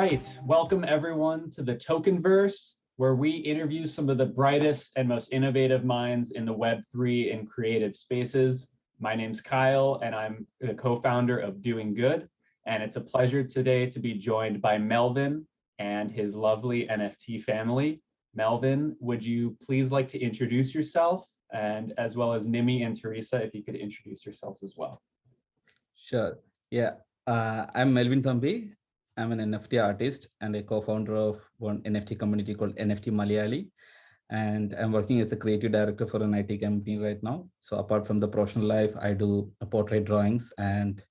right, welcome everyone to the Tokenverse, where we interview some of the brightest and most innovative minds in the Web3 and creative spaces. My name's Kyle, and I'm the co-founder of DoinGud, and it's a pleasure today to be joined by Melvin and his lovely NFT family. Melvin, would you please like to introduce yourself, and as well as Nimmy and Teresa, if you could introduce yourselves as well. Sure. Yeah. I'm Melvin Thambi. I'm an NFT artist and a co-founder of one NFT community called NFT Malayali. And I'm working as a creative director for an IT company right now. So apart from the professional life, I do portrait drawings and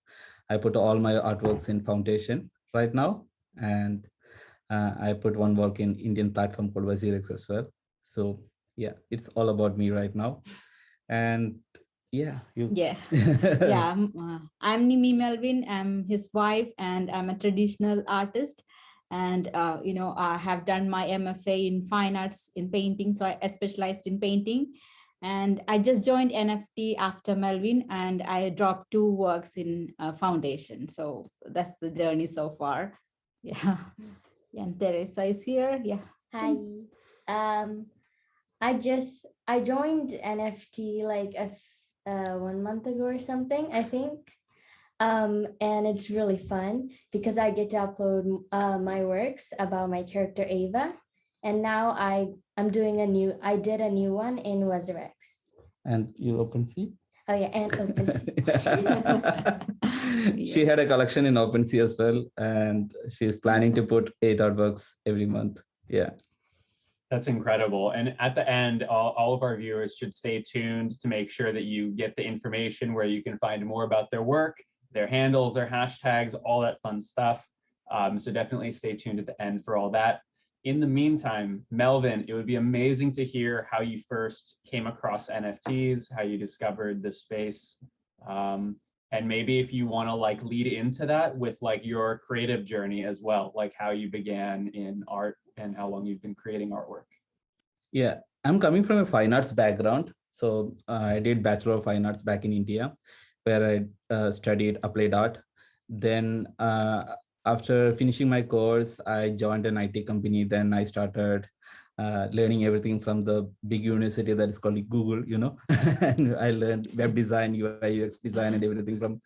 I put all my artworks in foundation right now. And I put one work in Indian platform called Wazirx as well. So yeah, it's all about me right now. And yeah, you. Yeah. I'm Nimmy Melvin. I'm his wife, and I'm a traditional artist. And I have done my MFA in fine arts in painting, so I specialized in painting. And I just joined NFT after Melvin, and I dropped 2 works in foundation. So that's the journey so far. Yeah. And Teresa is here. Yeah. Hi. I joined NFT like 1 month ago or something, I think. And it's really fun because I get to upload my works about my character Ava. And now I did a new one in Wazirx. And you OpenSea? Oh yeah, and OpenSea. She had a collection in OpenSea as well, and she's planning to put 8 artworks every month. Yeah. That's incredible. And at the end, all of our viewers should stay tuned to make sure that you get the information where you can find more about their work, their handles, their hashtags, all that fun stuff. So definitely stay tuned at the end for all that. In the meantime, Melvin, it would be amazing to hear how you first came across NFTs, how you discovered the space. And maybe if you want to like lead into that with like your creative journey as well, like how you began in art and how long you've been creating artwork. Yeah, I'm coming from a fine arts background. So I did Bachelor of Fine Arts back in India, where I studied applied art. Then after finishing my course, I joined an IT company. Then I started learning everything from the big university that is called Google, and I learned web design, UI, UX design and everything from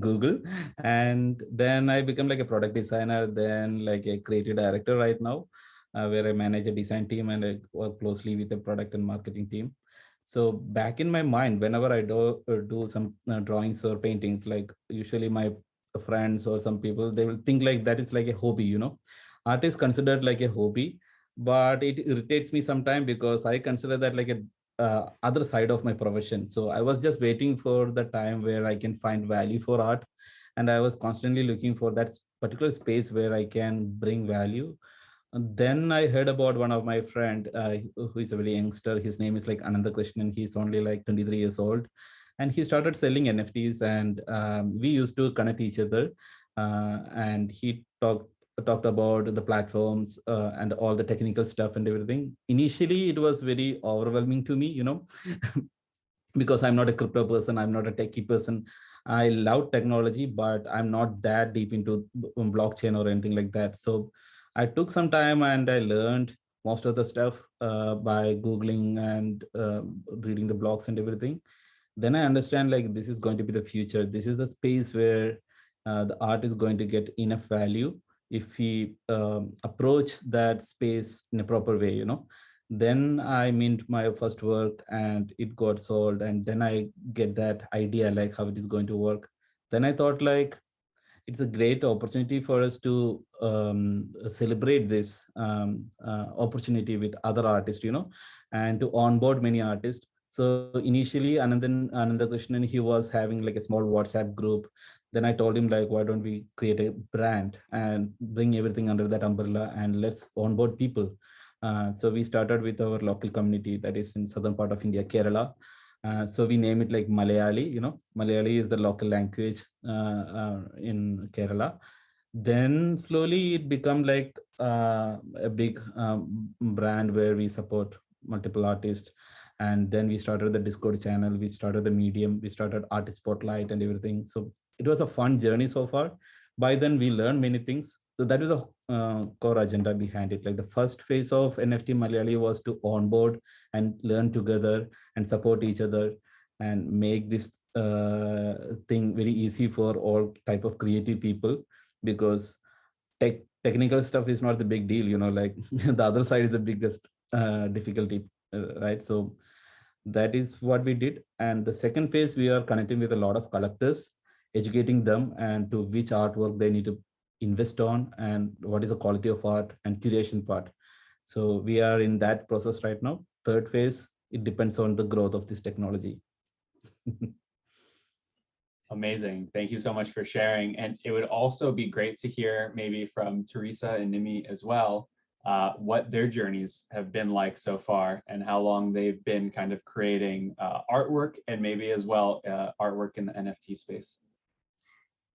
Google. And then I became like a product designer, then like a creative director right now, where I manage a design team and I work closely with the product and marketing team. So back in my mind, whenever I do some drawings or paintings, like usually my friends or some people, they will think like that it's like a hobby, Art is considered like a hobby, but it irritates me sometimes because I consider that like a other side of my profession. So I was just waiting for the time where I can find value for art. And I was constantly looking for that particular space where I can bring value. And then I heard about one of my friend who is a very youngster. His name is like Ananda Krishnan. He's only like 23 years old. And he started selling NFTs and we used to connect each other. And he talked about the platforms and all the technical stuff and everything. Initially, it was very overwhelming to me, because I'm not a crypto person. I'm not a techie person. I love technology, but I'm not that deep into blockchain or anything like that. So I took some time and I learned most of the stuff by Googling and reading the blogs and everything. Then I understand like this is going to be the future. This is the space where the art is going to get enough value if we approach that space in a proper way, Then I mint my first work and it got sold. And then I get that idea like how it is going to work. Then I thought like, it's a great opportunity for us to celebrate this opportunity with other artists, and to onboard many artists. So initially, Ananda Krishnan, he was having like a small WhatsApp group. Then I told him like, why don't we create a brand and bring everything under that umbrella and let's onboard people. So we started with our local community that is in southern part of India, Kerala. So we name it like Malayali, Malayali is the local language in Kerala. Then slowly it become like a big brand where we support multiple artists. And then we started the Discord channel, we started the Medium, we started Artist Spotlight and everything. So it was a fun journey so far. By then we learned many things. So that was a core agenda behind it. Like the first phase of NFT Malayali was to onboard and learn together and support each other and make this thing very easy for all type of creative people, because technical stuff is not the big deal, like the other side is the biggest difficulty, right? So that is what we did. And the second phase, we are connecting with a lot of collectors, educating them and to which artwork they need to invest on and what is the quality of art and curation part. So we are in that process right now. Third phase, it depends on the growth of this technology. Amazing. Thank you so much for sharing. And it would also be great to hear maybe from Teresa and Nimmy as well, what their journeys have been like so far and how long they've been kind of creating artwork and maybe as well artwork in the NFT space.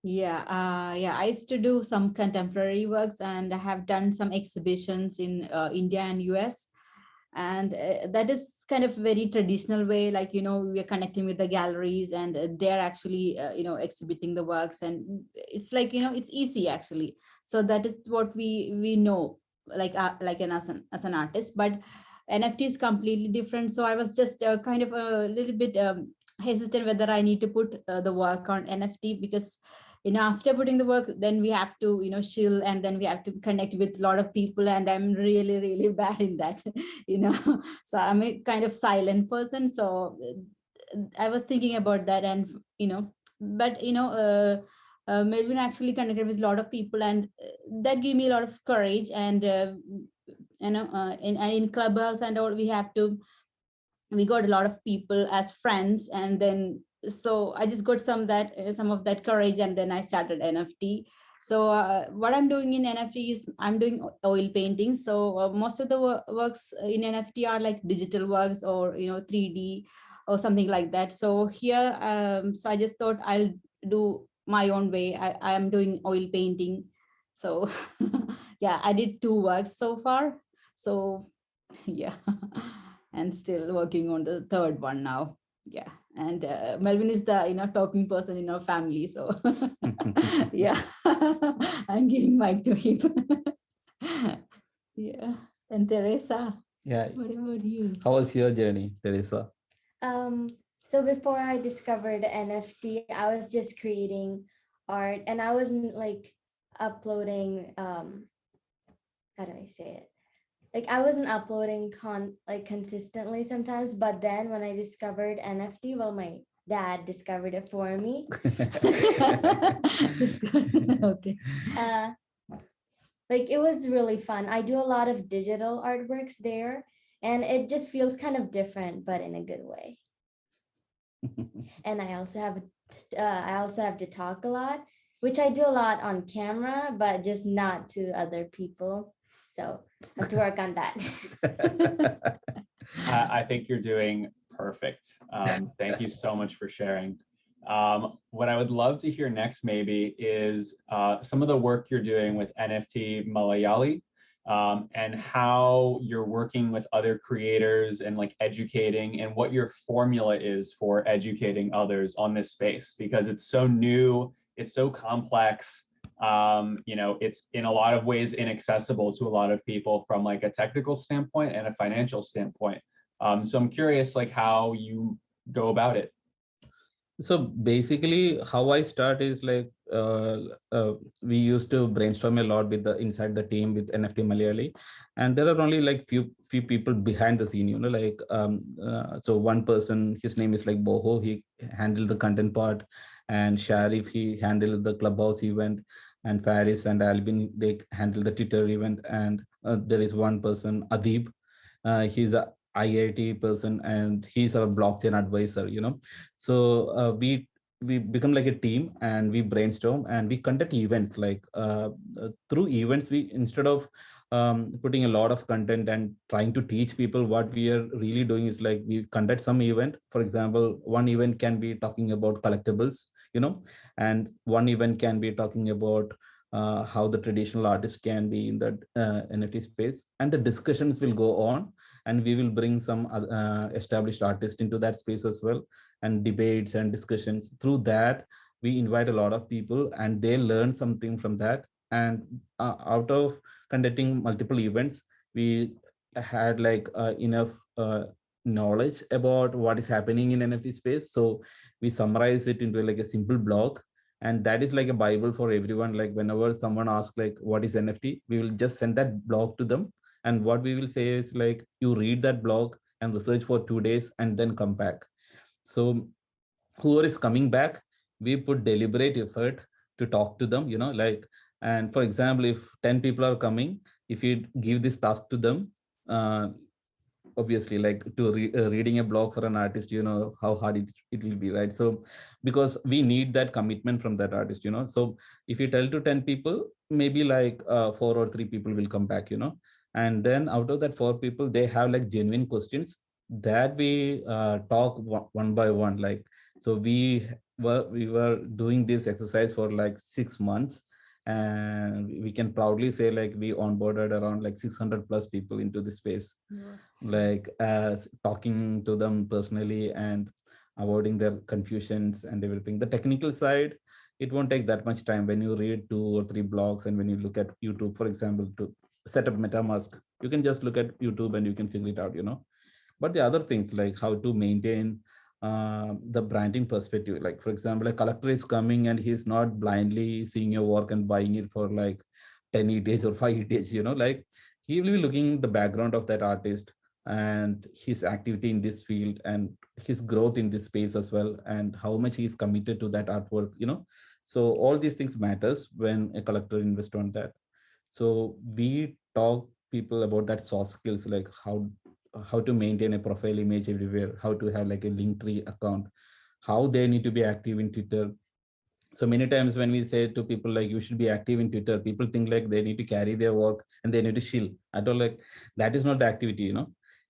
Yeah, I used to do some contemporary works, and I have done some exhibitions in India and US. And that is kind of very traditional way, like, we're connecting with the galleries, and they're actually, exhibiting the works, and it's like, it's easy actually. So that is what we know, like as an artist. But NFT is completely different. So I was just kind of a little bit hesitant whether I need to put the work on NFT, because after putting the work, then we have to chill, and then we have to connect with a lot of people, and I'm really really bad in that. So I'm a kind of silent person. So I was thinking about that, and but Melvin actually connected with a lot of people, and that gave me a lot of courage. And in Clubhouse and all, we got a lot of people as friends, and then so I just got some of that courage, and then I started NFT. So what I'm doing in NFT is I'm doing oil painting. So most of the works in NFT are like digital works, or 3D or something like that. So here, so I just thought I'll do my own way. I am doing oil painting. So yeah, I did 2 works so far. So yeah, and still working on the third one now. Yeah. And Melvin is the talking person in our family. So yeah, I'm giving mic to him. Yeah. And Teresa, Yeah. what about you? How was your journey, Teresa? So before I discovered NFT, I was just creating art, and I wasn't like uploading, how do I say it? Like I wasn't uploading consistently sometimes, but then when I discovered NFT, well, my dad discovered it for me. Okay. Like it was really fun. I do a lot of digital artworks there, and it just feels kind of different, but in a good way. And I also have to talk a lot, which I do a lot on camera, but just not to other people. So I have to work on that. I think you're doing perfect. Thank you so much for sharing. What I would love to hear next maybe is some of the work you're doing with NFT Malayali, and how you're working with other creators and like educating, and what your formula is for educating others on this space, because it's so new, it's so complex. It's in a lot of ways inaccessible to a lot of people from like a technical standpoint and a financial standpoint. So I'm curious like how you go about it. So basically how I start is like we used to brainstorm a lot with the inside the team with NFT Malayali, and there are only like few people behind the scene, like so one person, his name is like Boho, he handled the content part, and Sharif, he handled the Clubhouse event, and Faris and Albin, they handle the Twitter event, and there is one person, Adib, he's a IIT person, and he's a blockchain advisor. So we become like a team, and we brainstorm, and we conduct events. Like through events, we, instead of putting a lot of content and trying to teach people, what we are really doing is like we conduct some event. For example, one event can be talking about collectibles, and one event can be talking about how the traditional artist can be in the NFT space, and the discussions will go on, and we will bring some established artists into that space as well, and debates and discussions. Through that, we invite a lot of people, and they learn something from that, And out of conducting multiple events, we had like enough knowledge about what is happening in NFT space. So we summarize it into like a simple blog, and that is like a bible for everyone. Like whenever someone asks like what is NFT, we will just send that blog to them, and what we will say is like you read that blog and research for 2 days and then come back. So whoever is coming back, we put deliberate effort to talk to them, like, and for example, if 10 people are coming, if you give this task to them, uh, obviously like reading a blog for an artist, how hard it will be, right? So because we need that commitment from that artist, so if you tell to 10 people, maybe like 4 or 3 people will come back, and then out of that 4 people, they have like genuine questions that we talk one by one. Like, so we were doing this exercise for like 6 months, and we can proudly say like we onboarded around like 600 plus people into the space, like talking to them personally and avoiding their confusions and everything. The technical side, it won't take that much time. When you read 2 or 3 blogs, and when you look at YouTube, for example, to set up MetaMask, you can just look at YouTube and you can figure it out, but the other things like how to maintain the branding perspective, like for example, a collector is coming and he's not blindly seeing your work and buying it for like 10 ETH or 5 ETH, like he will be looking at the background of that artist and his activity in this field and his growth in this space as well, and how much he is committed to that artwork, so all these things matters when a collector invests on that. So we talk people about that soft skills, like how to maintain a profile image everywhere, how to have like a Linktree account, how they need to be active in Twitter. So many times when we say to people like you should be active in Twitter, people think like they need to carry their work and they need to chill. I don't like that is not the activity,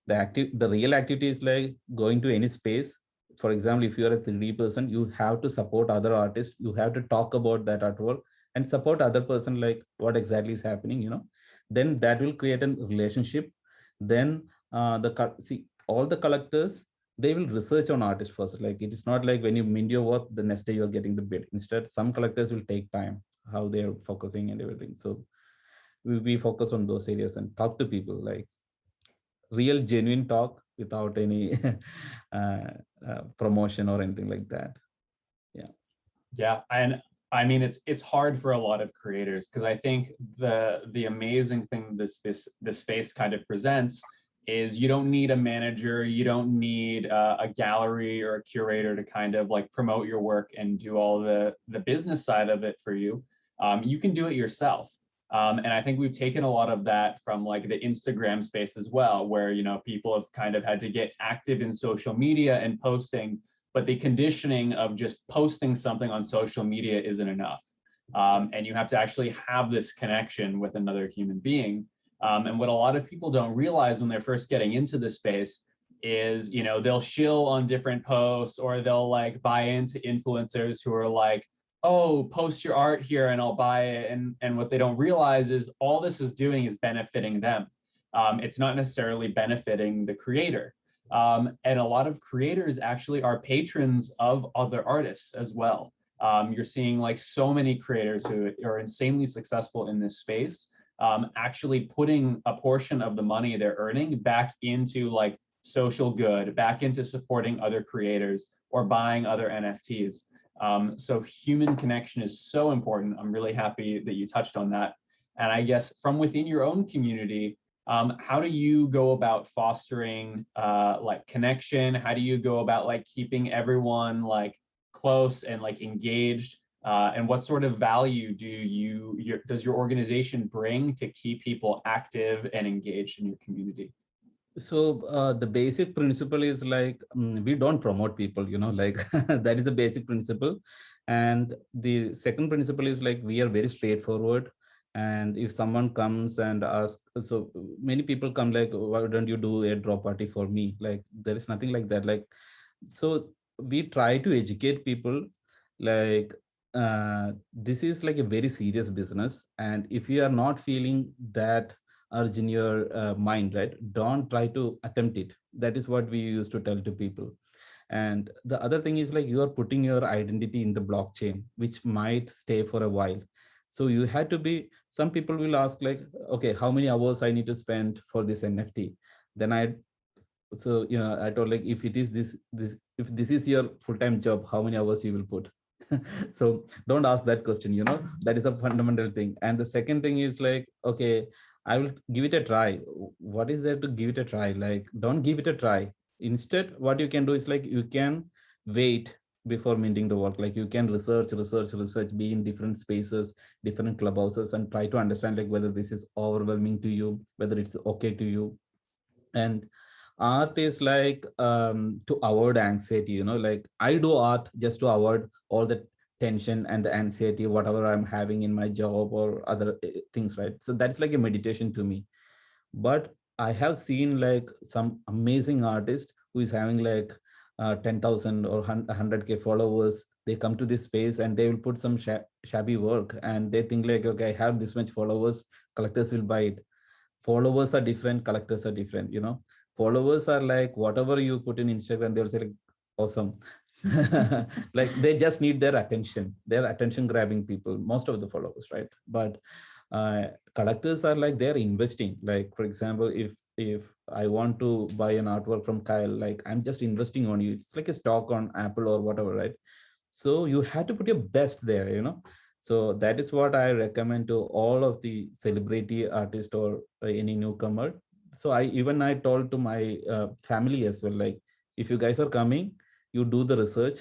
the real activity is like going to any space. For example, if you are a 3D person, you have to support other artists, you have to talk about that artwork and support other person, like what exactly is happening, then that will create a relationship. Then see, all the collectors, they will research on artist first. Like it is not like when you mint your work, the next day you're getting the bid. Instead, some collectors will take time, how they're focusing and everything. So we focus on those areas and talk to people, like real genuine talk without any promotion or anything like that. Yeah. Yeah, and I mean it's hard for a lot of creators, because I think the amazing thing this space kind of presents is you don't need a manager, you don't need a gallery or a curator to kind of like promote your work and do all the business side of it for you. You can do it yourself. And I think we've taken a lot of that from like the Instagram space as well, where people have kind of had to get active in social media and posting, but the conditioning of just posting something on social media isn't enough. And you have to actually have this connection with another human being. And what a lot of people don't realize when they're first getting into this space is, they'll shill on different posts, or they'll like buy into influencers who are like, oh, post your art here and I'll buy it. And what they don't realize is all this is doing is benefiting them. It's not necessarily benefiting the creator. And a lot of creators actually are patrons of other artists as well. You're seeing like so many creators who are insanely successful in this space, actually putting a portion of the money they're earning back into like social good, back into supporting other creators or buying other NFTs. So human connection is so important. I'm really happy that you touched on that. And I guess from within your own community, how do you go about fostering like connection? How do you go about like keeping everyone like close and like engaged? And what sort of value does your organization bring to keep people active and engaged in your community? So the basic principle is like we don't promote people, like that is the basic principle. And the second principle is like we are very straightforward. And if someone comes and asks, so many people come like, why don't you do a drop party for me? Like there is nothing like that. Like, so we try to educate people, like this is like a very serious business. And if you are not feeling that urge in your mind, right, don't try to attempt it. That is what we used to tell to people. And the other thing is like you are putting your identity in the blockchain, which might stay for a while. So you had to be, some people will ask like, okay, how many hours I need to spend for this NFT? Then so I told like, if it is if this is your full-time job, how many hours you will put? So don't ask that question, that is a fundamental thing. And the second thing is like, okay, I will give it a try. What is there to give it a try? Like, don't give it a try. Instead, what you can do is like, you can wait before minting the work. Like, you can research, be in different spaces, different clubhouses, and try to understand like whether this is overwhelming to you, whether it's okay to you. And art is like, to avoid anxiety, like I do art just to avoid all the tension and the anxiety, whatever I'm having in my job or other things, right? So that's like a meditation to me. But I have seen like some amazing artist who is having like 10,000 or 100K followers. They come to this space and they will put some shabby work, and they think like, okay, I have this much followers, collectors will buy it. Followers are different, collectors are different. Followers are like, whatever you put in Instagram, they'll say like, awesome. Like, they just need their attention. They're attention grabbing people, most of the followers, right? But collectors are like, they're investing. Like, for example, if I want to buy an artwork from Kyle, like, I'm just investing on you. It's like a stock on Apple or whatever, right? So you have to put your best there. So that is what I recommend to all of the celebrity artist or any newcomer. So I told to my family as well, like, if you guys are coming, you do the research.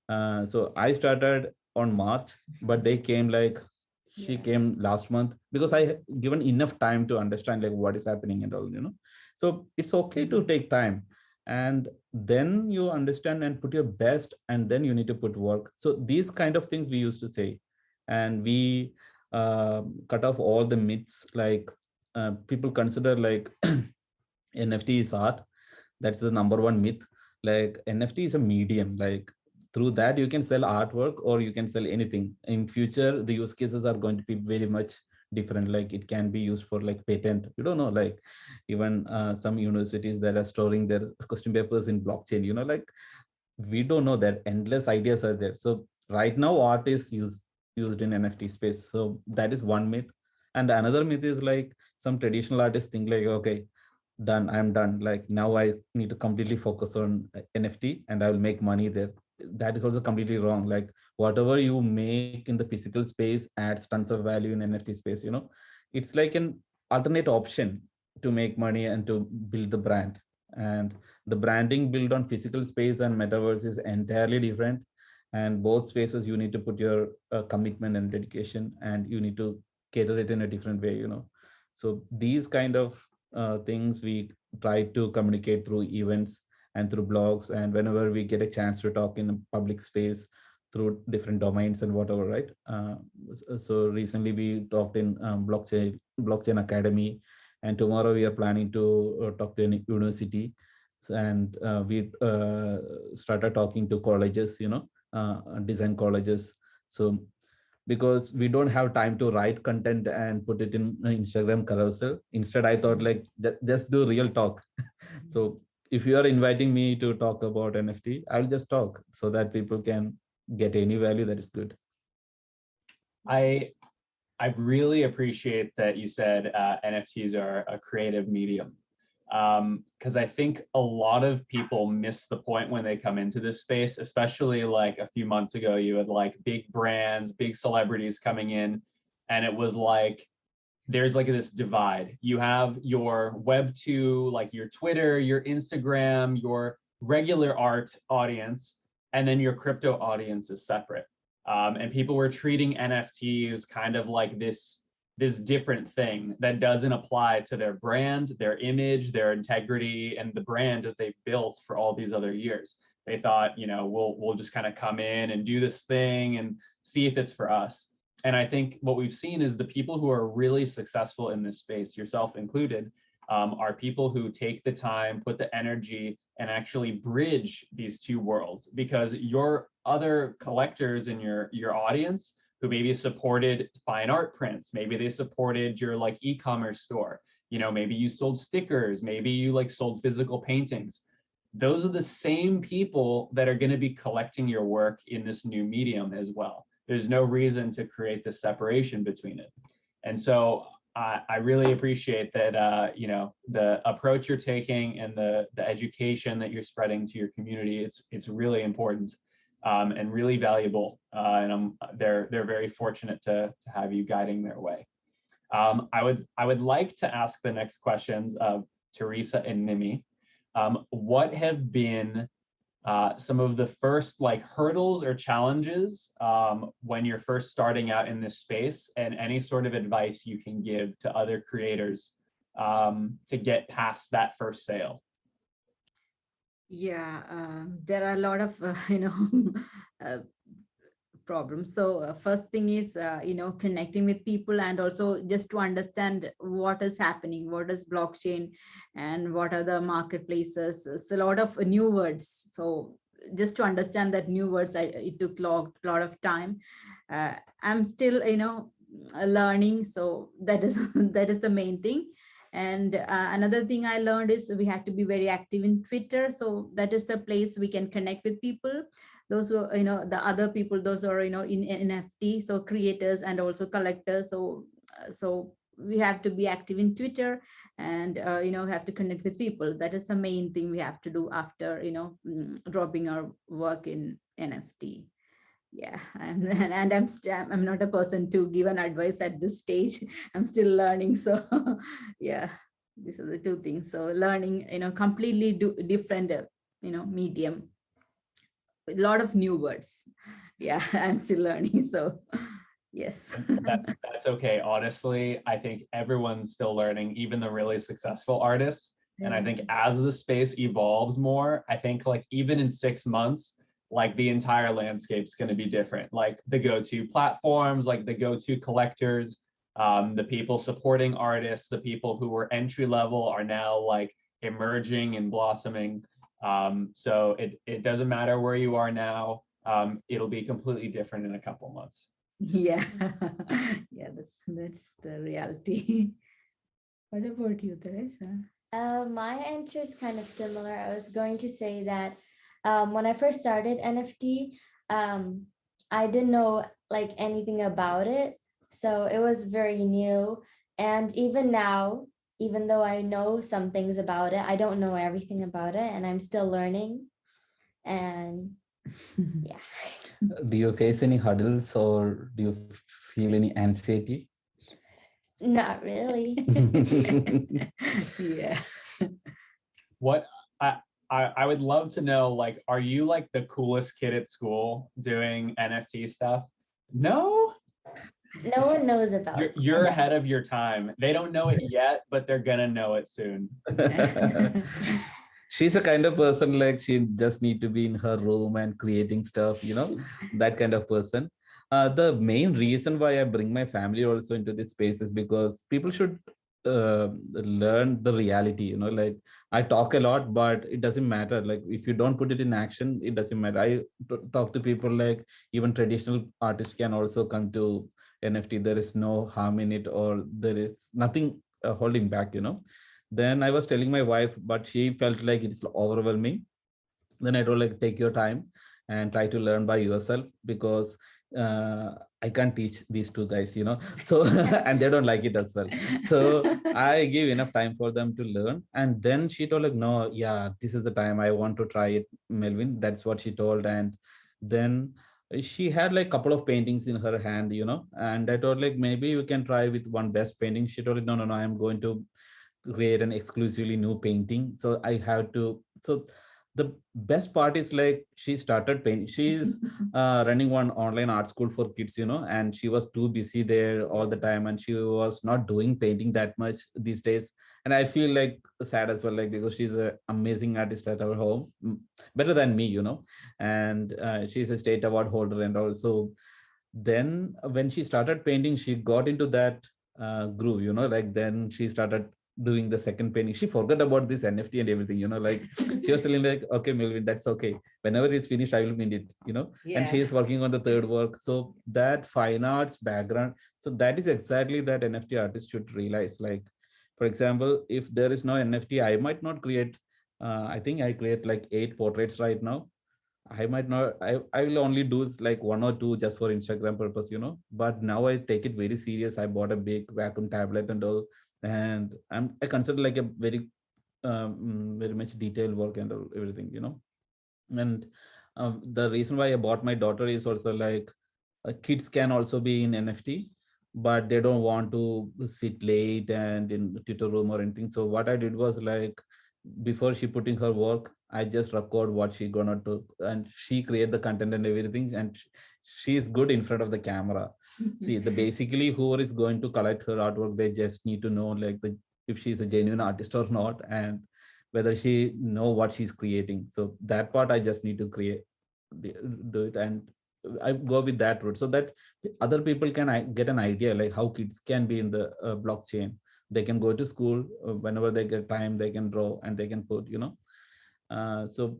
So I started on March, but they came like, she came last month, because I given enough time to understand like what is happening and all. So it's okay to take time, and then you understand and put your best, and then you need to put work. So these kind of things we used to say, and we cut off all the myths. Like, people consider like NFT is art. That's the number one myth. Like, NFT is a medium. Like, through that you can sell artwork or you can sell anything. In future, the use cases are going to be very much different. Like, it can be used for like patent. You don't know, like, even some universities that are storing their question papers in blockchain. Like, we don't know, that endless ideas are there. So right now, art is used in NFT space. So that is one myth. And another myth is like, some traditional artists think like, okay, done, I'm done, like now I need to completely focus on NFT and I will make money there. That is also completely wrong. Like, whatever you make in the physical space adds tons of value in NFT space. It's like an alternate option to make money and to build the brand. And the branding built on physical space and metaverse is entirely different. And both spaces, you need to put your commitment and dedication, and you need to cater it in a different way. So these kind of things we try to communicate through events and through blogs, and whenever we get a chance to talk in a public space through different domains and whatever, right? So recently we talked in blockchain academy, and tomorrow we are planning to talk to a university. And we started talking to colleges, design colleges. So because we don't have time to write content and put it in Instagram carousel, instead I thought like, just do real talk. So if you are inviting me to talk about NFT, I'll just talk so that people can get any value. That is good. I really appreciate that you said NFTs are a creative medium, because I think a lot of people miss the point when they come into this space, especially like a few months ago, you had like big brands, big celebrities coming in, and it was like, there's like this divide. You have your Web2, like your Twitter, your Instagram, your regular art audience, and then your crypto audience is separate. And people were treating NFTs kind of like this different thing that doesn't apply to their brand, their image, their integrity, and the brand that they've built for all these other years. They thought, we'll just kind of come in and do this thing and see if it's for us. And I think what we've seen is the people who are really successful in this space, yourself included, are people who take the time, put the energy, and actually bridge these two worlds. Because your other collectors in your audience who maybe supported fine art prints, maybe they supported your like e-commerce store, maybe you sold stickers, maybe you like sold physical paintings. Those are the same people that are going to be collecting your work in this new medium as well. there's no reason to create this separation between it. And so I really appreciate that, you know, the approach you're taking and the education that you're spreading to your community. It's really important and really valuable. And they're very fortunate to have you guiding their way. I would like to ask the next questions of Teresa and Nimmy. What have been some of the first like hurdles or challenges when you're first starting out in this space, and any sort of advice you can give to other creators to get past that first sale? Yeah, there are a lot of problems. So first thing is connecting with people, and also just to understand what is happening, what is blockchain, and what are the marketplaces. It's a lot of new words. So just to understand that new words, it took a lot of time. I'm still learning, so that is that is the main thing. And another thing I learned is we have to be very active in Twitter. So that is the place we can connect with people. Those who, the other people, those are, in NFT, so creators and also collectors. So we have to be active in Twitter, and, have to connect with people. That is the main thing we have to do after, dropping our work in NFT. Yeah, and I'm not a person to give an advice at this stage. I'm still learning. So yeah, these are the two things. So learning, completely different, medium, a lot of new words. Yeah, I'm still learning. So yes. That's okay. Honestly, I think everyone's still learning, even the really successful artists. And I think as the space evolves more, I think like even in 6 months, like the entire landscape's going to be different. Like the go-to platforms, like the go-to collectors, the people supporting artists, the people who were entry level are now like emerging and blossoming. So it doesn't matter where you are now. It'll be completely different in a couple months. Yeah, yeah, that's the reality. What about you, Teresa? My answer is kind of similar. I was going to say that when I first started NFT, I didn't know like anything about it. So it was very new. And even now, even though I know some things about it, I don't know everything about it, and I'm still learning. And yeah. Do you face any hurdles, or do you feel any anxiety? Not really. Yeah. What I would love to know, like, are you like the coolest kid at school doing NFT stuff? No? No one knows about it. You're ahead of your time. They don't know it yet, but they're gonna know it soon. She's a kind of person like she just need to be in her room and creating stuff, that kind of person. The main reason why I bring my family also into this space is because people should learn the reality. Like I talk a lot, but it doesn't matter. Like if you don't put it in action, it doesn't matter. I talk to people like even traditional artists can also come to NFT. There is no harm in it, or there is nothing holding back. Then I was telling my wife, but she felt like it's overwhelming. Then I told, like, take your time and try to learn by yourself, because I can't teach these two guys, so and they don't like it as well. So I give enough time for them to learn. And then she told, like, no, yeah, this is the time I want to try it, Melvin. That's what she told. And then she had like a couple of paintings in her hand, and I told, like, maybe you can try with one best painting. She told, no, I'm going to create an exclusively new painting. So I have to, so the best part is like she started painting. She's running one online art school for kids, and she was too busy there all the time, and she was not doing painting that much these days. And I feel like sad as well, like, because she's an amazing artist at our home, better than me, and she's a state award holder. And also then when she started painting, she got into that groove, like then she started doing the second painting. She forgot about this NFT and everything, like she was telling, like, okay, Melvin, that's okay. Whenever it's finished, I will mint it, Yeah. and she is working on the third work. So that fine arts background, so that is exactly that NFT artist should realize. Like, for example, if there is no NFT, I might not create, I think I create like 8 portraits right now. I might not, I will only do like one or two just for Instagram purpose, but now I take it very serious. I bought a big vacuum tablet and all, and I consider like a very, very much detailed work and everything, and the reason why I bought my daughter is also like kids can also be in NFT, but they don't want to sit late and in the tutor room or anything. So what I did was like, before she putting her work, I just record what she gonna do, and she create the content and everything, and she is good in front of the camera. See, the basically whoever is going to collect her artwork, they just need to know like if she's a genuine artist or not, and whether she know what she's creating. So that part I just need to do it, and I go with that route so that other people can get an idea like how kids can be in the blockchain. They can go to school whenever they get time, they can draw and they can put, so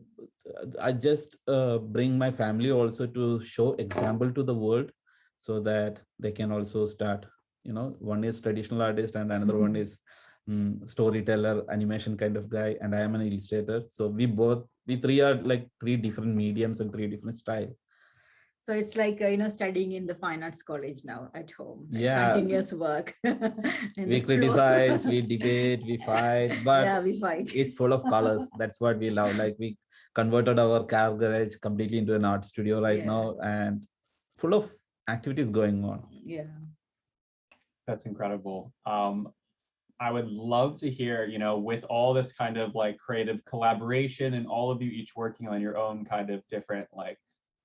I just bring my family also to show example to the world, so that they can also start, one is traditional artist and another one is storyteller, animation kind of guy, and I am an illustrator. So we three are like three different mediums and three different style. So it's like, studying in the fine arts college now at home. Like Yeah. continuous work. We criticize, we debate, we fight, but yeah, we fight. it's full of colors. That's what we love. Like we converted our car garage completely into an art studio right now, and full of activities going on. Yeah. That's incredible. I would love to hear, with all this kind of like creative collaboration and all of you each working on your own kind of different like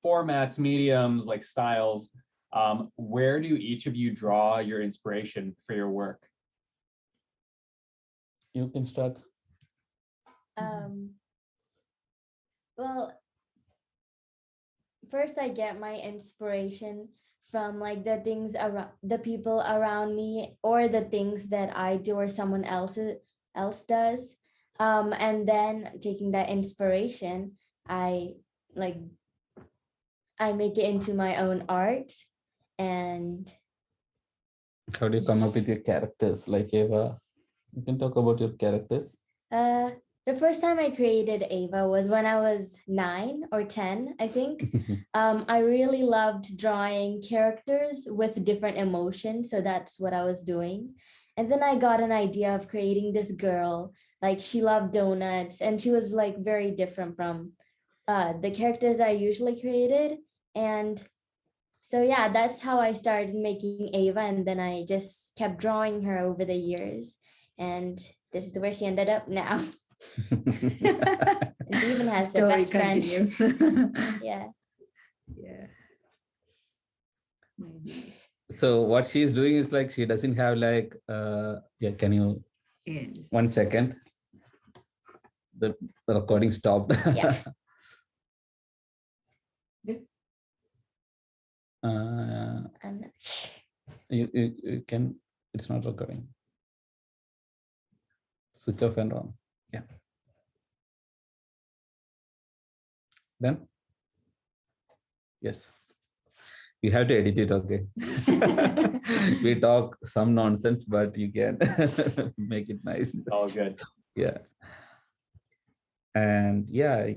formats, mediums, like styles, where do each of you draw your inspiration for your work? You can start. Well, first I get my inspiration from like the things around the people around me, or the things that I do or someone else does. And then taking that inspiration, I make it into my own art. And how do you come up with your characters? Like Eva, you can talk about your characters. The first time I created Ava was when I was 9 or 10, I think. I really loved drawing characters with different emotions. So that's what I was doing. And then I got an idea of creating this girl. Like she loved donuts, and she was like very different from the characters I usually created. And so yeah, that's how I started making Ava. And then I just kept drawing her over the years. And this is where she ended up now. And she even has the best friend. Yeah. So what she's doing is like, she doesn't have like can you 1 second, the recording stopped. Yeah. I'm not sure. You can, it's not recording. Switch off and on. Yeah. Then? Yes. You have to edit it, okay? We talk some nonsense, but you can make it nice. All good. Yeah. And yeah,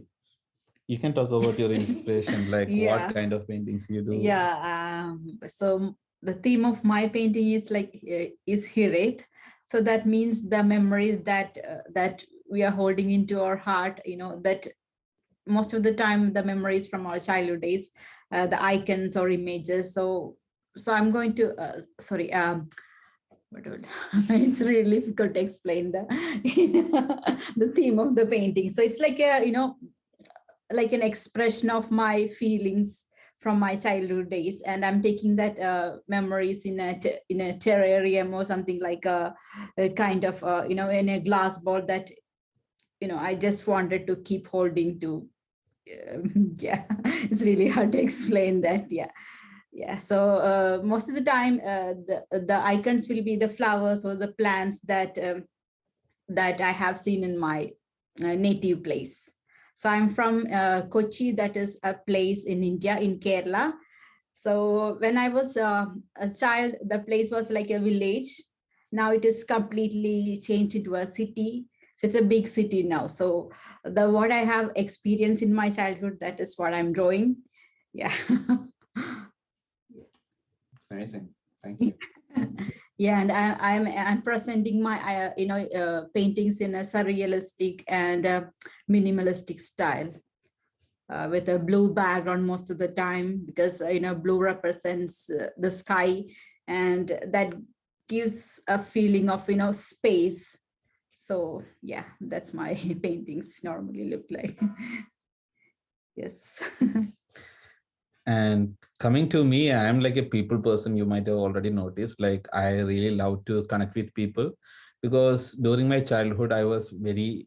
you can talk about your inspiration, like what kind of paintings you do. Yeah. So the theme of my painting is like is curate. So that means the memories that that we are holding into our heart, that most of the time the memories from our childhood days, the icons or images. So I'm going to it's really difficult to explain the theme of the painting. So it's like a like an expression of my feelings from my childhood days, and I'm taking that memories in a terrarium or something, like a kind of in a glass ball that I just wanted to keep holding to. Yeah, it's really hard to explain that. Yeah. So most of the time the icons will be the flowers or the plants that that I have seen in my native place. So I'm from Kochi, that is a place in India, in Kerala. So when I was a child, the place was like a village. Now it is completely changed into a city. So it's a big city now. So the what I have experienced in my childhood, that is what I'm drawing. Yeah. It's amazing. Thank you. Yeah, and I'm presenting my paintings in a surrealistic and minimalistic style, with a blue background most of the time, because blue represents the sky, and that gives a feeling of space. So yeah, that's my paintings normally look like. Yes. And coming to me, I am like a people person. You might have already noticed, like I really love to connect with people, because during my childhood, I was very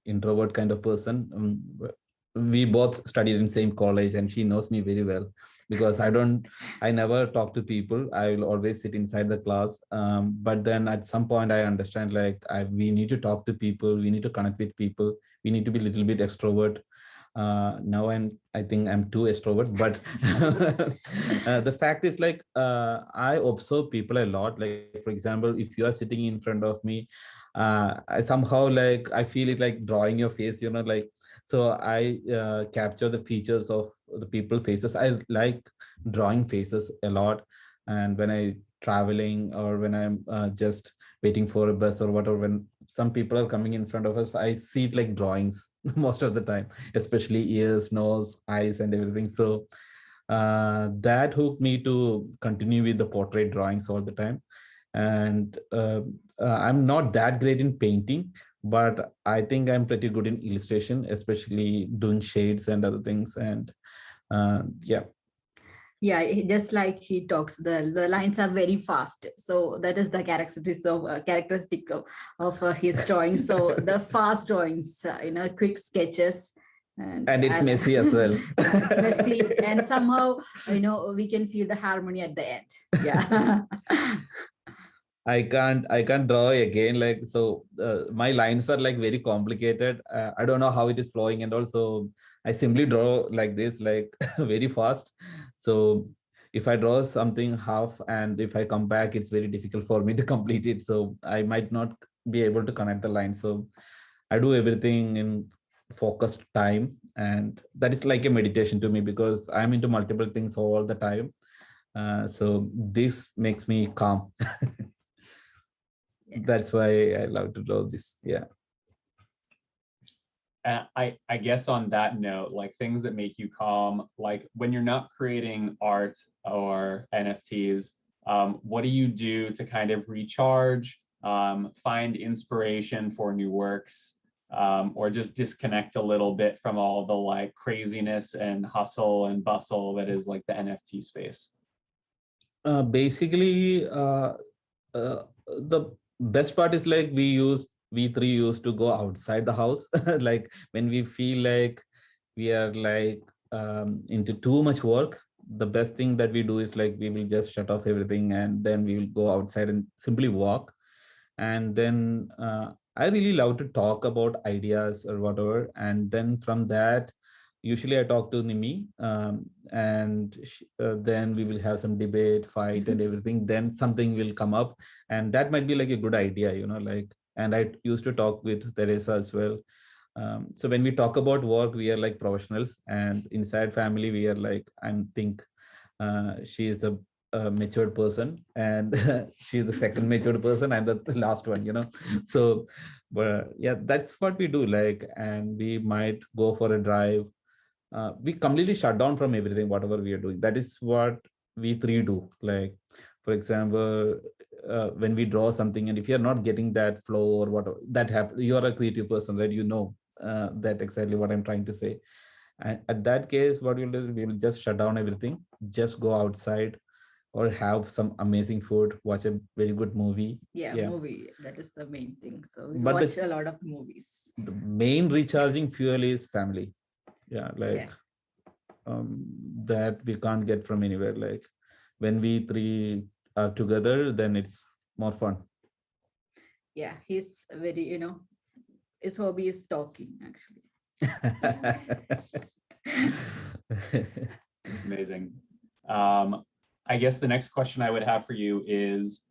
introvert kind of person. We both studied in same college, and she knows me very well, because I never talk to people. I will always sit inside the class. But then at some point I understand, like we need to talk to people, we need to connect with people, we need to be a little bit extrovert. Now I think I'm too extrovert, but the fact is, like I observe people a lot. Like for example, if you are sitting in front of me, I somehow, like I feel it like drawing your face, like, so I capture the features of the people faces. I like drawing faces a lot. And when I traveling, or when I'm just waiting for a bus or whatever, when some people are coming in front of us, I see it like drawings most of the time, especially ears, nose, eyes, and everything. So that hooked me to continue with the portrait drawings all the time. And I'm not that great in painting, but I think I'm pretty good in illustration, especially doing shades and other things. And yeah. Yeah, just like he talks, the lines are very fast. So that is the characteristic of his drawing. So the fast drawings, quick sketches. And it's messy as well. Yeah, it's messy, and somehow we can feel the harmony at the end. Yeah. I can't draw again, like, so my lines are like very complicated. I don't know how it is flowing, and also I simply draw like this, like very fast. So if I draw something half, and if I come back, it's very difficult for me to complete it. So I might not be able to connect the line. So I do everything in focused time, and that is like a meditation to me, because I'm into multiple things all the time. So this makes me calm. Yeah. That's why I love to draw this. Yeah. And I guess on that note, like things that make you calm, like when you're not creating art or NFTs, what do you do to kind of recharge, find inspiration for new works, or just disconnect a little bit from all the like craziness and hustle and bustle that is like the NFT space? Basically, the best part is, like, we three used to go outside the house. Like when we feel like we are like into too much work, the best thing that we do is, like, we will just shut off everything, and then we will go outside and simply walk. And then I really love to talk about ideas or whatever. And then from that, usually I talk to Nimmy, and then we will have some debate, fight, and everything. Then something will come up, and that might be like a good idea, like. And I used to talk with Teresa as well. So when we talk about work, we are like professionals, and inside family, we are like, I think she is the matured person, and she's the second matured person. I'm the last one. So, but yeah, that's what we do. Like, and we might go for a drive. We completely shut down from everything, whatever we are doing. That is what we three do. Like, for example, when we draw something, and if you're not getting that flow or whatever that happens, you're a creative person, right? That exactly what I'm trying to say. And at that case, what we'll do is we will just shut down everything, just go outside, or have some amazing food, watch a very good movie. Yeah, movie. That is the main thing. So we But watch a lot of movies. the main recharging fuel is family. Yeah, like that we can't get from anywhere. Like when we three are together, then it's more fun. Yeah, he's very, his hobby is talking, actually. Amazing. I guess the next question I would have for you is,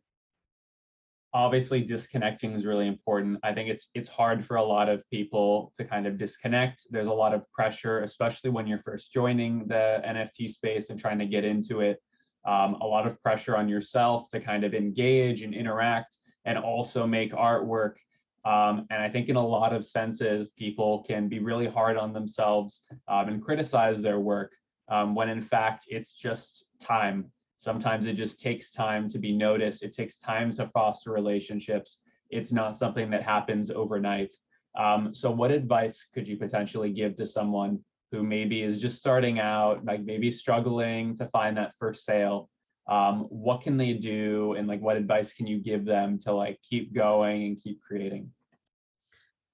obviously disconnecting is really important. I think it's hard for a lot of people to kind of disconnect. There's a lot of pressure, especially when you're first joining the NFT space and trying to get into it. A lot of pressure on yourself to kind of engage and interact and also make artwork. And I think in a lot of senses, people can be really hard on themselves and criticize their work when in fact it's just time. Sometimes it just takes time to be noticed. It takes time to foster relationships. It's not something that happens overnight. So what advice could you potentially give to someone who maybe is just starting out, like maybe struggling to find that first sale? What can they do, and like what advice can you give them to like keep going and keep creating?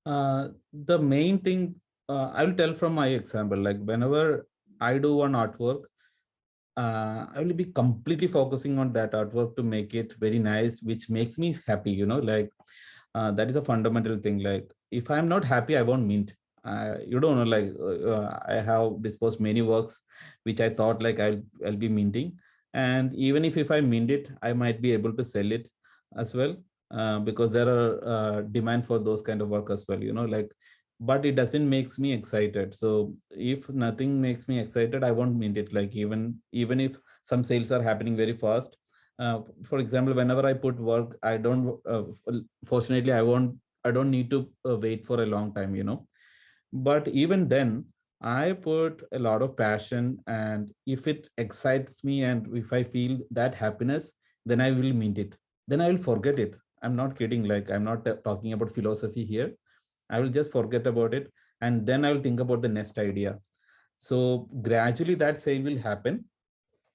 The main thing I will tell from my example, like whenever I do one artwork, I will be completely focusing on that artwork to make it very nice, which makes me happy, like that is a fundamental thing. Like if I'm not happy, I won't mint. You don't know, like I have disposed many works which I thought like I'll be minting, and even if I mint it, I might be able to sell it as well, because there are demand for those kind of work as well, like, but it doesn't makes me excited. So if nothing makes me excited, I won't mint it. Like even if some sales are happening very fast, for example, whenever I put work, I don't fortunately I don't need to wait for a long time, but even then I put a lot of passion, and if it excites me and if I feel that happiness, then I will mint it, then I will forget it. I'm not kidding, like I'm not talking about philosophy here. I will just forget about it, and then I will think about the next idea. So gradually that sale will happen.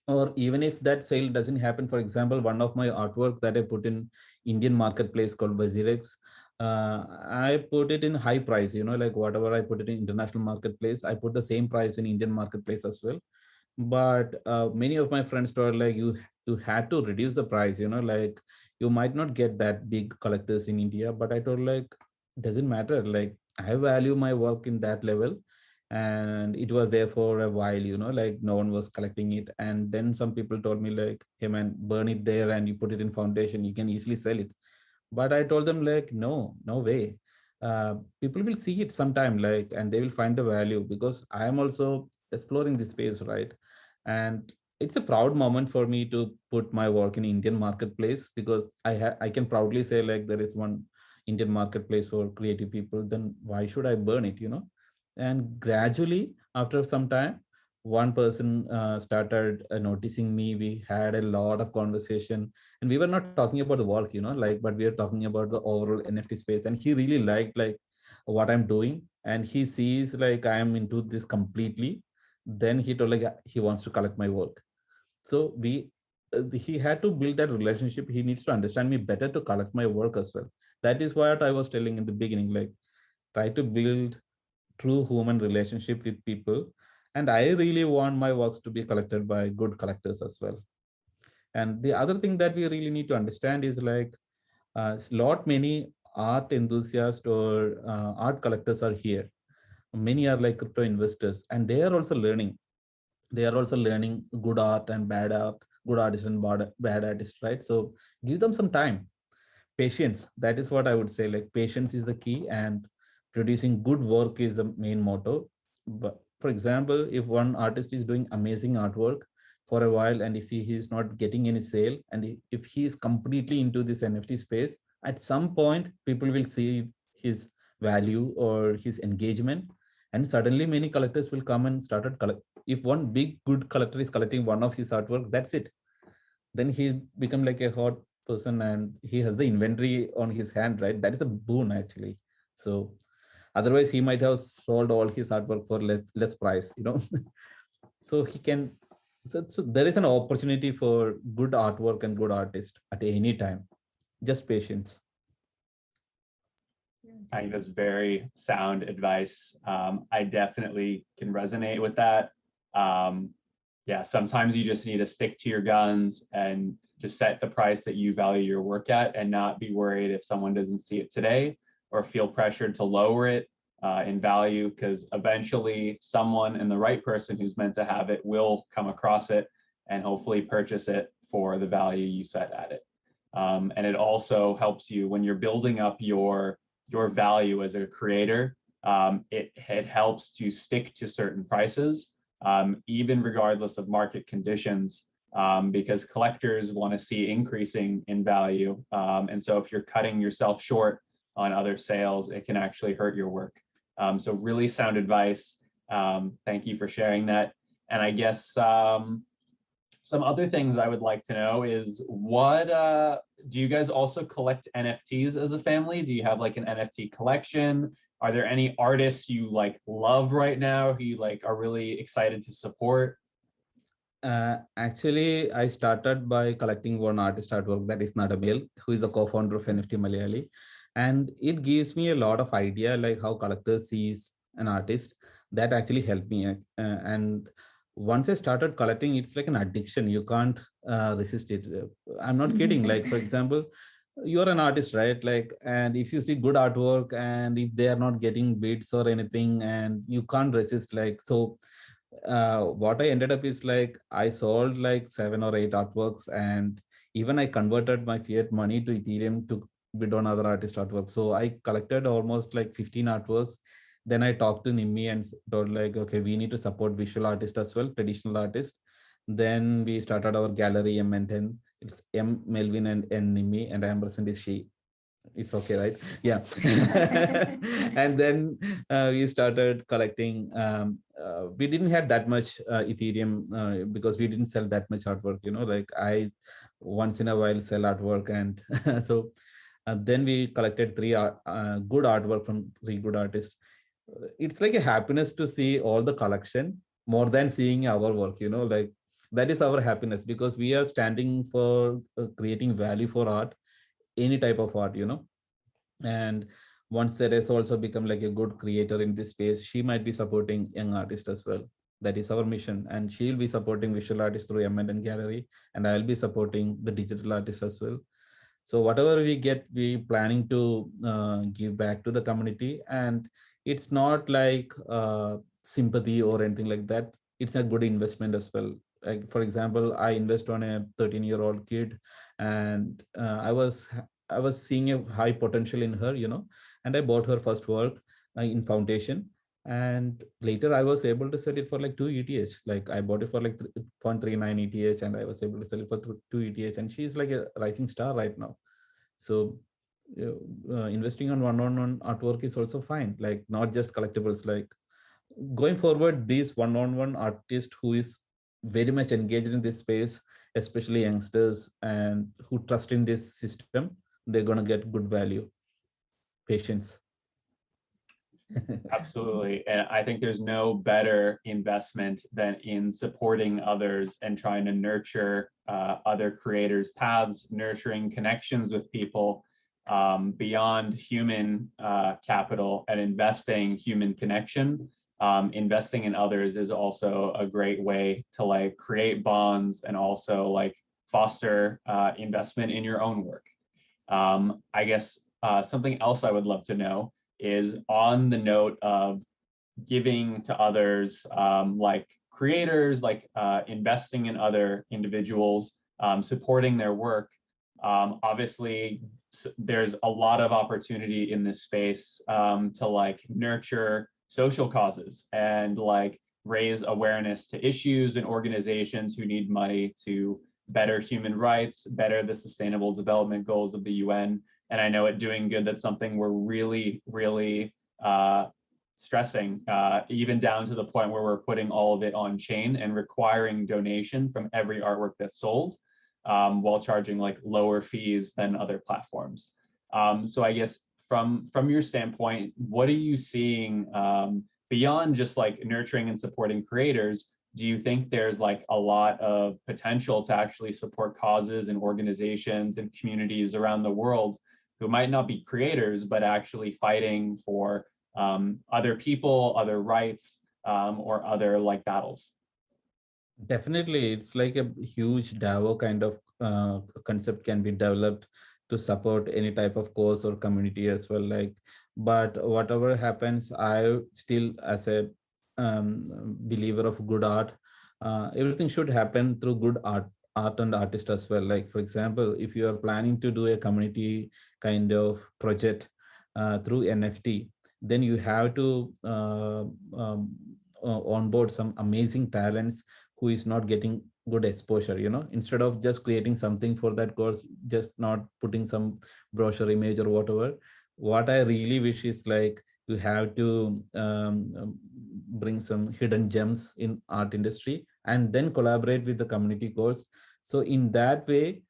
Or even if that sale doesn't happen, for example, one of my artwork that I put in Indian marketplace called Bazirex, I put it in high price, like whatever I put it in international marketplace, I put the same price in Indian marketplace as well. But many of my friends told like you had to reduce the price, like you might not get that big collectors in India. But I told like, doesn't matter, like I value my work in that level, and it was there for a while, like no one was collecting it. And then some people told me like, hey man, burn it there and you put it in foundation, you can easily sell it. But I told them like, no way. People will see it sometime, like, and they will find the value, because I am also exploring this space, right? And it's a proud moment for me to put my work in Indian marketplace, because I can proudly say like there is one Indian marketplace for creative people. Then why should I burn it, And gradually after some time, one person started noticing me. We had a lot of conversation, and we were not talking about the work, like, but we are talking about the overall NFT space. And he really liked like what I'm doing, and he sees like I am into this completely. Then he told like he wants to collect my work. So he had to build that relationship. He needs to understand me better to collect my work as well. That is what I was telling in the beginning, like try to build true human relationship with people. And I really want my works to be collected by good collectors as well. And the other thing that we really need to understand is like lot many art enthusiasts or art collectors are here. Many are like crypto investors, and they are also learning. They are also learning good art and bad art, good artist and bad artist, right? So give them some time, patience. That is what I would say. Like patience is the key, and producing good work is the main motto. But for example, if one artist is doing amazing artwork for a while, and if he is not getting any sale, and if he is completely into this NFT space, at some point people will see his value or his engagement, and suddenly many collectors will come and started collect. If one big good collector is collecting one of his artwork, that's it. Then he become like a hot person, and he has the inventory on his hand, right? That is a boon actually. So otherwise he might have sold all his artwork for less price, so he can, so there is an opportunity for good artwork and good artist at any time. Just patience. I think that's very sound advice. I definitely can resonate with that. Yeah, sometimes you just need to stick to your guns and just set the price that you value your work at, and not be worried if someone doesn't see it today or feel pressured to lower it in value, because eventually someone and the right person who's meant to have it will come across it and hopefully purchase it for the value you set at it. And it also helps you when you're building up your value as a creator. It helps to stick to certain prices, even regardless of market conditions, because collectors want to see increasing in value. And so if you're cutting yourself short on other sales, it can actually hurt your work. So really sound advice. Thank you for sharing that. And I guess some other things I would like to know is what do you guys also collect NFTs as a family? Do you have like an NFT collection? Are there any artists you like love right now who you like are really excited to support? Actually, I started by collecting one artist artwork, that is Nadamil, who is the co-founder of NFT Malayali. And it gives me a lot of idea like how collectors sees an artist. That actually helped me. And once I started collecting, it's like an addiction. You can't resist it. I'm not kidding. Like, for example, you're an artist, right? Like, and if you see good artwork and if they are not getting bids or anything, and you can't resist, like, so what I ended up is like I sold like 7 or 8 artworks, and even I converted my fiat money to Ethereum to bid on other artist artworks. So I collected almost like 15 artworks. Then I talked to Nimmy and told like, okay, we need to support visual artists as well, traditional artists. Then we started our gallery M10. It's M Melvin and N Nimmy, and Ampersand is she. It's okay, right? Yeah. And then we started collecting. We didn't have that much Ethereum because we didn't sell that much artwork. You know, like I once in a while sell artwork, and so then we collected good artwork from 3 good artists. It's like a happiness to see all the collection more than seeing our work. You know, like that is our happiness because we are standing for creating value for art, any type of art, you know. And once Teresa also become like a good creator in this space, she might be supporting young artists as well. That is our mission, and she'll be supporting visual artists through M&N Gallery, and I'll be supporting the digital artists as well. So whatever we get, we planning to give back to the community, and it's not like sympathy or anything like that. It's a good investment as well. Like for example, I invest on a 13-year-old kid, and I was seeing a high potential in her, you know, and I bought her first work in foundation. And later I was able to sell it for like 2 ETH. Like I bought it for like 0.39 ETH, and I was able to sell it for 2 ETH. And she's like a rising star right now. So investing on one-on-one artwork is also fine. Like not just collectibles. Like going forward, these one-on-one artist who is very much engaged in this space, especially youngsters and who trust in this system, they're going to get good value. Patience. Absolutely. And I think there's no better investment than in supporting others and trying to nurture other creators' paths, nurturing connections with people beyond human capital, and investing human connection. Investing in others is also a great way to like create bonds and also like foster investment in your own work. I guess something else I would love to know is on the note of giving to others, like creators, like investing in other individuals, supporting their work. Obviously, there's a lot of opportunity in this space to like nurture social causes and like raise awareness to issues and organizations who need money to better human rights, better the sustainable development goals of the UN. And I know at DoinGud, that's something we're really, really stressing, even down to the point where we're putting all of it on chain and requiring donation from every artwork that's sold, while charging like lower fees than other platforms. So I guess from your standpoint, what are you seeing beyond just like nurturing and supporting creators? Do you think there's like a lot of potential to actually support causes and organizations and communities around the world who might not be creators, but actually fighting for other people, other rights, or other like battles? Definitely, it's like a huge DAO kind of concept can be developed to support any type of cause or community as well. Like, but whatever happens, I still, as a believer of good art, everything should happen through good art and artist as well. Like, for example, if you are planning to do a community kind of project through NFT, then you have to onboard some amazing talents who is not getting good exposure, instead of just creating something for that course, just not putting some brochure image or whatever. What I really wish is like you have to bring some hidden gems in art industry and then collaborate with the community course. So in that way,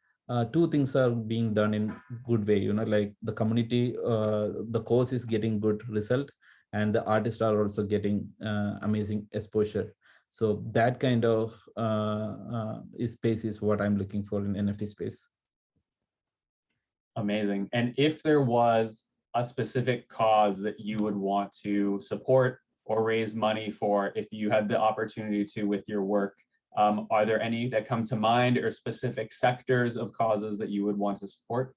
two things are being done in good way, like the community, the course is getting good result, and the artists are also getting amazing exposure. So that kind of space is what I'm looking for in NFT space. Amazing. And if there was a specific cause that you would want to support or raise money for, if you had the opportunity to with your work, are there any that come to mind, or specific sectors of causes that you would want to support?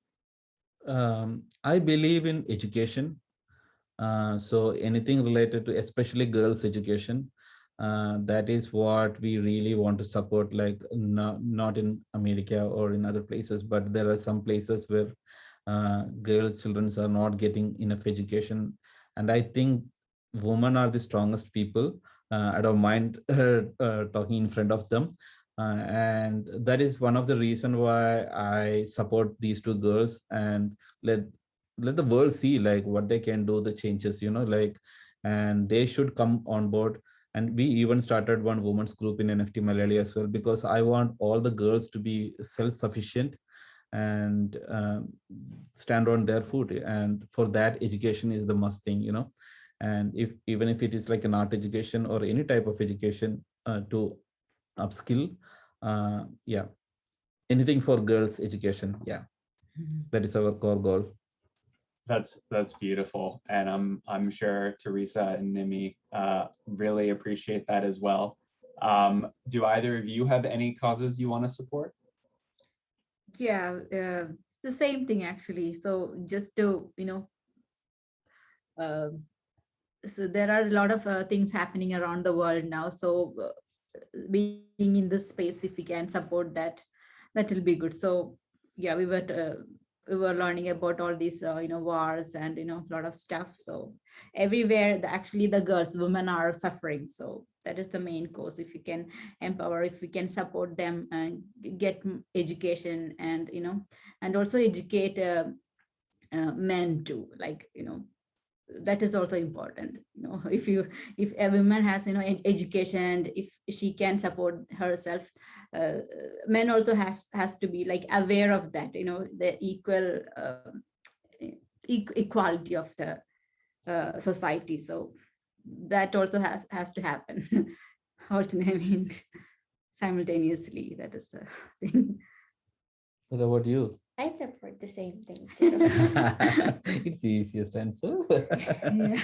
I believe in education. So anything related to especially girls' education, that is what we really want to support, like not in America or in other places, but there are some places where girls, children are not getting enough education. And I think women are the strongest people. I don't mind talking in front of them. And that is one of the reason why I support these two girls, and let the world see like what they can do, the changes, like, and they should come on board. And we even started one women's group in NFT Malayali as well, because I want all the girls to be self-sufficient and stand on their foot. And for that, education is the must thing, and if even if it is like an art education or any type of education to upskill, yeah, anything for girls education. Yeah, that is our core goal. That's beautiful, and I'm sure Teresa and Nimmy really appreciate that as well. Do either of you have any causes you want to support? Yeah, the same thing actually. So just to, uh, so there are a lot of things happening around the world now. So being in this space, if we can support that, that will be good. So yeah, we were learning about all these wars and a lot of stuff. So everywhere, actually the girls, women are suffering. So that is the main cause. If we can empower, if we can support them and get education, and and also educate men too, like that is also important. If a woman has education, and if she can support herself, uh, men also has to be like aware of that, the equal equality of the society. So that also has to happen alternately, simultaneously. That is the thing. What about you? I support the same thing too. It's the easiest answer. Yeah.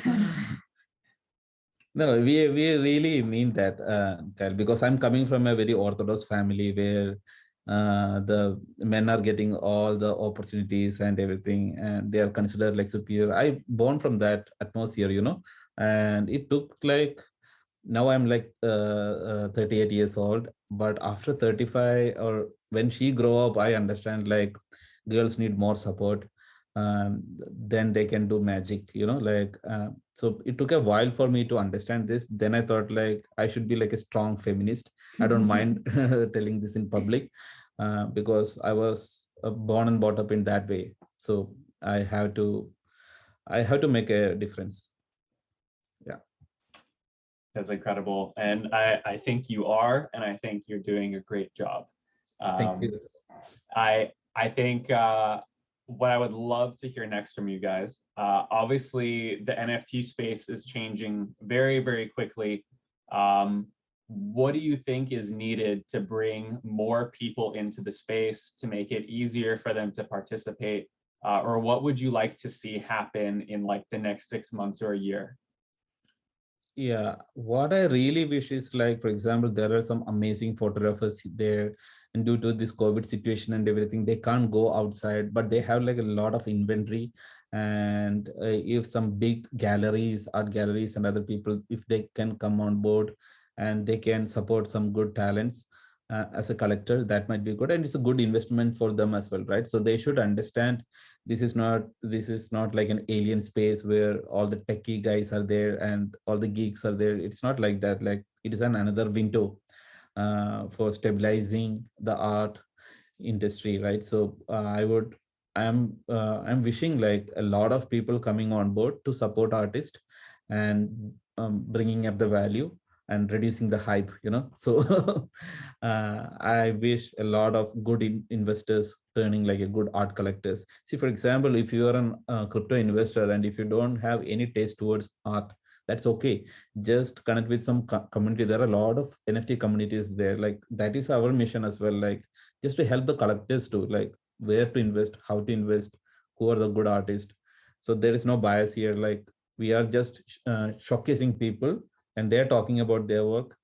No, we really mean that, Kyle, because I'm coming from a very orthodox family where the men are getting all the opportunities and everything, and they are considered like superior. I born from that atmosphere, and it took like, now I'm like 38 years old, but after 35, or when she grow up, I understand like girls need more support. Then they can do magic, like, so it took a while for me to understand this. Then I thought like I should be like a strong feminist. I don't mind telling this in public, because I was born and brought up in that way. So I have to make a difference. Yeah. That's incredible, and I think you are, and I think you're doing a great job. Thank you. I think what I would love to hear next from you guys, obviously the NFT space is changing very, very quickly. What do you think is needed to bring more people into the space, to make it easier for them to participate? Or what would you like to see happen in like the next 6 months or a year? Yeah, what I really wish is like, for example, there are some amazing photographers there, and due to this COVID situation and everything, they can't go outside, but they have like a lot of inventory. And if some big galleries, art galleries, and other people, if they can come on board and they can support some good talents, as a collector, that might be good, and it's a good investment for them as well, right? So they should understand this is not like an alien space where all the techie guys are there and all the geeks are there. It's not like that. Like, it is another window for stabilizing the art industry, right? So I'm wishing like a lot of people coming on board to support artists and bringing up the value and reducing the hype, so I wish a lot of good investors turning like a good art collectors. See, for example, if you are a crypto investor and if you don't have any taste towards art, that's okay. Just connect with some community. There are a lot of NFT communities there. Like, that is our mission as well, like just to help the collectors to like where to invest, how to invest, who are the good artists. So there is no bias here. Like, we are just showcasing people and they're talking about their work.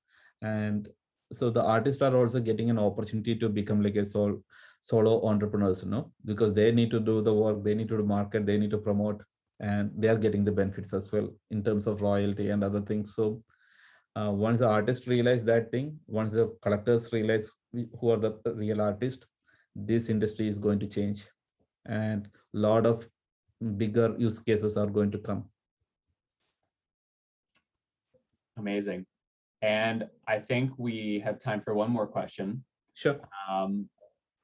And so the artists are also getting an opportunity to become like a solo entrepreneurs, because they need to do the work, they need to market, they need to promote, and they are getting the benefits as well in terms of royalty and other things. So once the artists realize that thing, once the collectors realize who are the real artists, this industry is going to change, and a lot of bigger use cases are going to come. Amazing. And I think we have time for one more question. Sure.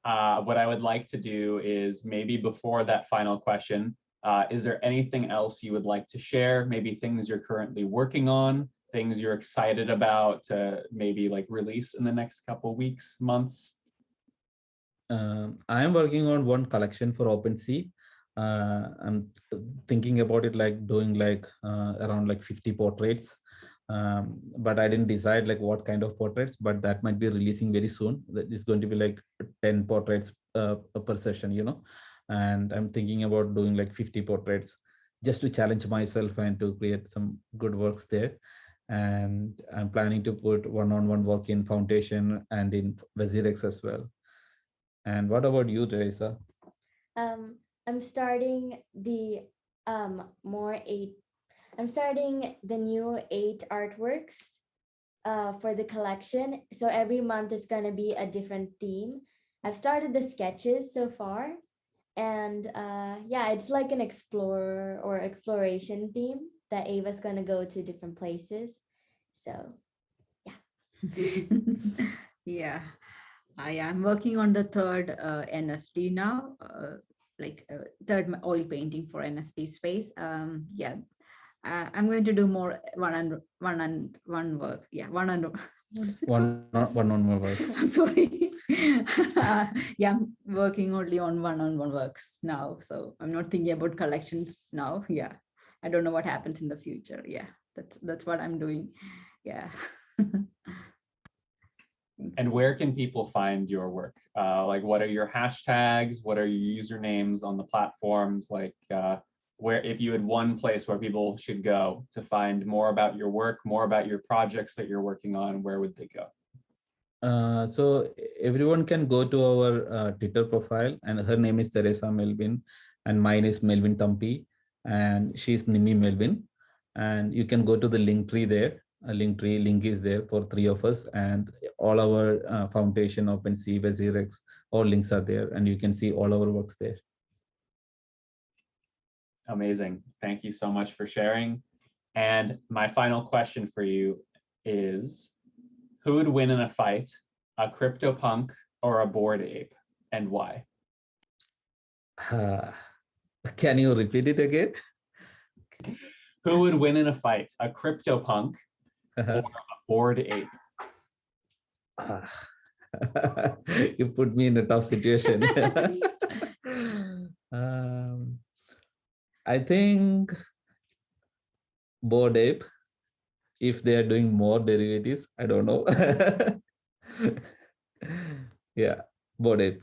What I would like to do is, maybe before that final question, is there anything else you would like to share? Maybe things you're currently working on, things you're excited about to maybe like release in the next couple weeks, months? I am working on one collection for OpenSea. I'm thinking about it like doing like around like 50 portraits. But I didn't decide like what kind of portraits, but that might be releasing very soon. That is going to be like 10 portraits per session, and I'm thinking about doing like 50 portraits just to challenge myself and to create some good works there. And I'm planning to put one-on-one work in Foundation and in Vesirex as well. And what about you, Teresa? I'm starting the I'm starting the new 8 artworks for the collection. So every month is going to be a different theme. I've started the sketches so far. And yeah, it's like an explorer or exploration theme that Ava's going to go to different places. So yeah. Yeah, I am working on the third NFT now, third oil painting for NFT space. Yeah, I'm going to do more one-on-one work. Yeah, One-on-one work. I'm sorry. Yeah, I'm working only on one-on-one works now. So I'm not thinking about collections now. Yeah, I don't know what happens in the future. Yeah, that's what I'm doing. Yeah. And where can people find your work? Like, what are your hashtags? What are your usernames on the platforms? Like, where, if you had one place where people should go to find more about your work, more about your projects that you're working on, where would they go? So everyone can go to our Twitter profile, and her name is Teresa Melvin, and mine is Melvin Thambi, and she's Nimmy Melvin. And you can go to the link tree there. A link is there for 3 of us, and all our Foundation, OpenSea, Vesirex, all links are there, and you can see all our works there. Amazing. Thank you so much for sharing. And my final question for you is, who would win in a fight, a CryptoPunk or a Bored Ape, and why? Can you repeat it again? Who would win in a fight, a CryptoPunk or a Bored Ape? You put me in a tough situation. I think Bored Ape, if they are doing more derivatives, I don't know. Yeah, Bored Ape.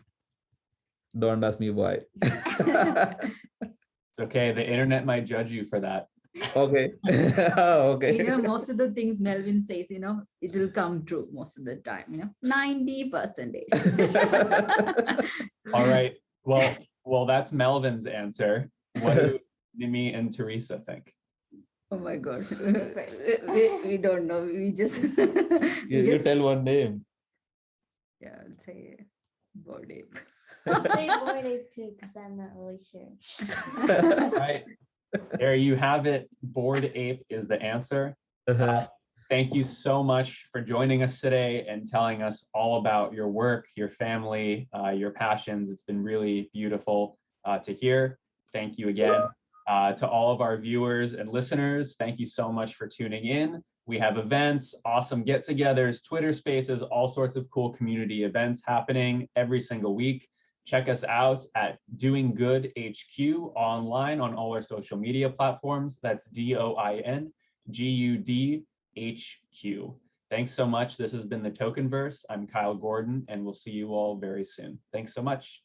Don't ask me why. It's okay, the internet might judge you for that. Okay. Okay. Most of the things Melvin says, it will come true most of the time, 90%. All right. Well, that's Melvin's answer. What do Nimmy and Teresa think? Oh my God. We don't know. We just You tell one name. Yeah, I'll say Bored Ape. I'll say Bored Ape too, because I'm not really sure. Right. There you have it. Bored Ape is the answer. Thank you so much for joining us today and telling us all about your work, your family, your passions. It's been really beautiful to hear. Thank you again. To all of our viewers and listeners, thank you so much for tuning in. We have events, awesome get-togethers, Twitter spaces, all sorts of cool community events happening every single week. Check us out at DoinGud HQ online on all our social media platforms. That's DoinGud HQ. Thanks so much. This has been the Tokenverse. I'm Kyle Gordon, and we'll see you all very soon. Thanks so much.